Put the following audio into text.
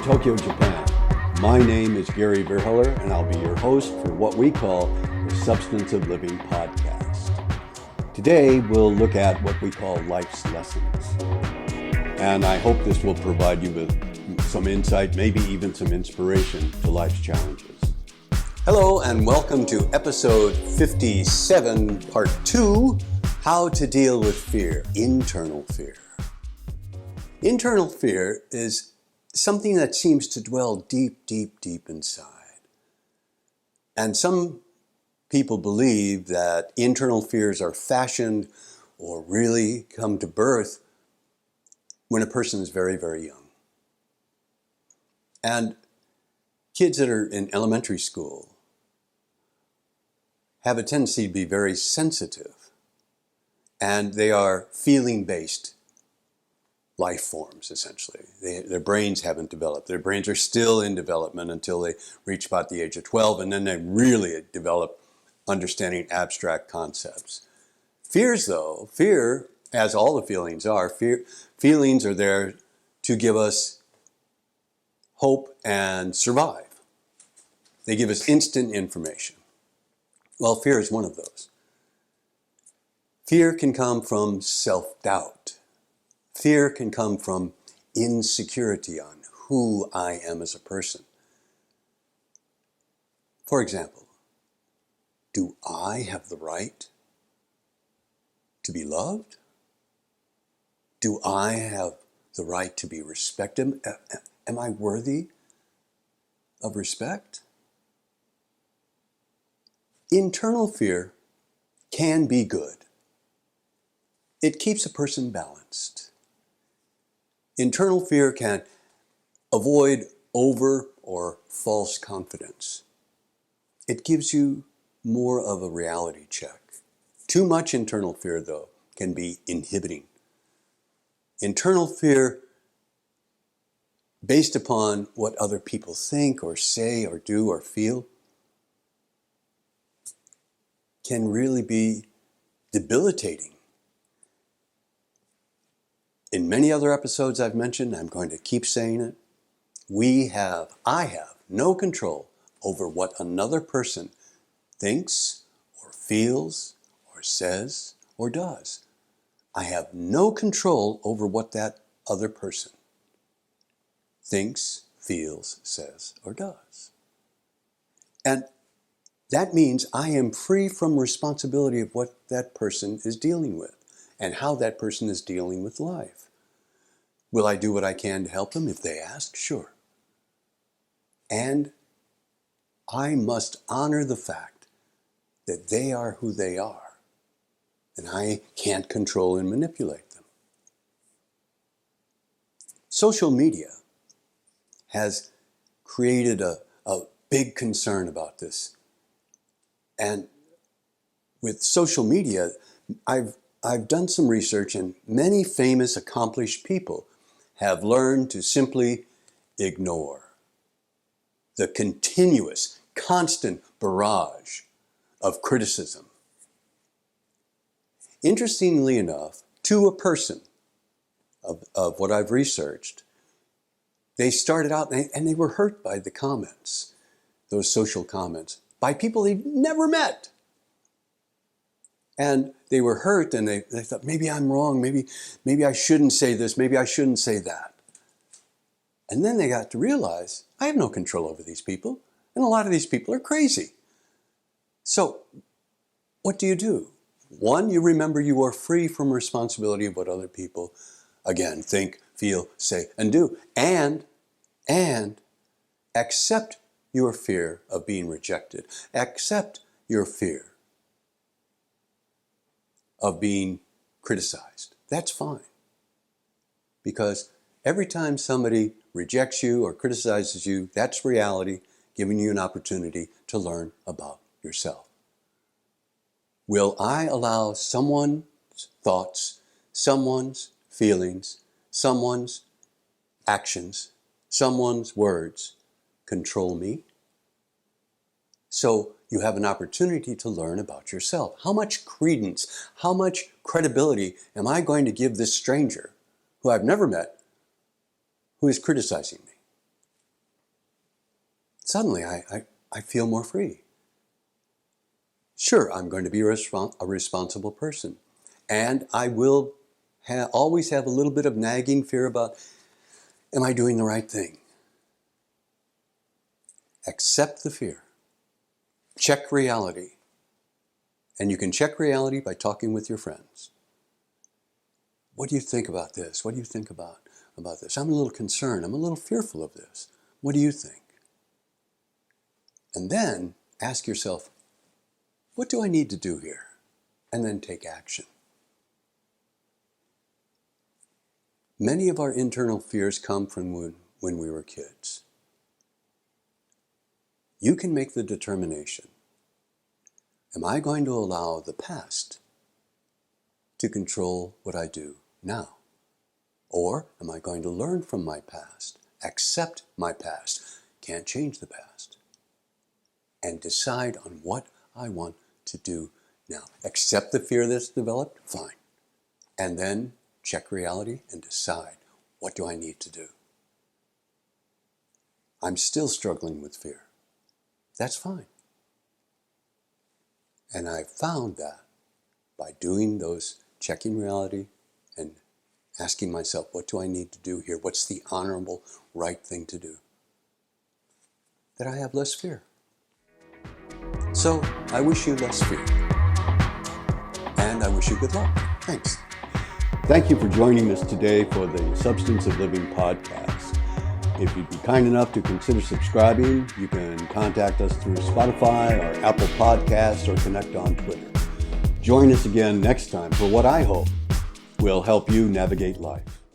Tokyo, Japan. My name is Gary Verheller, and I'll be your host for what we call the Substantive Living Podcast. Today, we'll look at what we call life's lessons. And I hope this will provide you with some insight, maybe even some inspiration to life's challenges. Hello, and welcome to episode 57, part 2, How to Deal with Fear, Internal Fear. Internal fear is something that seems to dwell deep inside. And some people believe that internal fears are fashioned or really come to birth when a person is very young. And kids that are in elementary school have a tendency to be very sensitive, and they are feeling-based life forms, essentially. Their brains haven't developed. Their brains are still in development until they reach about the age of 12, and then they really develop understanding abstract concepts. Fears, though, fear, as all the feelings are, feelings are there to give us hope and survive. They give us instant information. Well, fear is one of those. Fear can come from self-doubt. Fear can come from insecurity on who I am as a person. For example, do I have the right to be loved? Do I have the right to be respected? Am I worthy of respect? Internal fear can be good. It keeps a person balanced. Internal fear can avoid over or false confidence. It gives you more of a reality check. Too much internal fear, though, can be inhibiting. Internal fear, based upon what other people think or say or do or feel, can really be debilitating. In many other episodes I've mentioned, I'm going to keep saying it, I have no control over what another person thinks or feels or says or does. I have no control over what that other person thinks, feels, says, or does. And that means I am free from responsibility of what that person is dealing with and how that person is dealing with life. Will I do what I can to help them if they ask? Sure. And I must honor the fact that they are who they are, and I can't control and manipulate them. Social media has created a big concern about this. And with social media, I've done some research, and many famous, accomplished people have learned to simply ignore the continuous, constant barrage of criticism. Interestingly enough, to a person of what I've researched, they started out and they were hurt by the comments, those social comments, by people they've never met. And they were hurt, and they thought, maybe I'm wrong, maybe I shouldn't say this, maybe I shouldn't say that. And then they got to realize, I have no control over these people, and a lot of these people are crazy. So, what do? One, you remember you are free from responsibility of what other people, again, think, feel, say, and do. And accept your fear of being rejected. Accept your fear of being criticized. That's fine. Because every time somebody rejects you or criticizes you, that's reality, giving you an opportunity to learn about yourself. Will I allow someone's thoughts, someone's feelings, someone's actions, someone's words control me? So you have an opportunity to learn about yourself. How much credence, how much credibility am I going to give this stranger who I've never met, who is criticizing me? suddenly I feel more free. Sure, I'm going to be a responsible person. And I will always have a little bit of nagging fear about, am I doing the right thing? Accept the fear. Check reality. And you can check reality by talking with your friends. What do you think about this? What do you think about this? I'm a little concerned. I'm a little fearful of this. What do you think? And then ask yourself, what do I need to do here? And then take action. Many of our internal fears come from when we were kids. You can make the determination. Am I going to allow the past to control what I do now? Or am I going to learn from my past, accept my past, can't change the past, and decide on what I want to do now? Accept the fear that's developed? Fine. And then check reality and decide, what do I need to do? I'm still struggling with fear. That's fine. And I found that by doing those, checking reality and asking myself, what do I need to do here? What's the honorable, right thing to do? That I have less fear. So I wish you less fear. And I wish you good luck. Thanks. Thank you for joining us today for the Substance of Living podcast. If you'd be kind enough to consider subscribing, you can contact us through Spotify or Apple Podcasts or connect on Twitter. Join us again next time for what I hope will help you navigate life.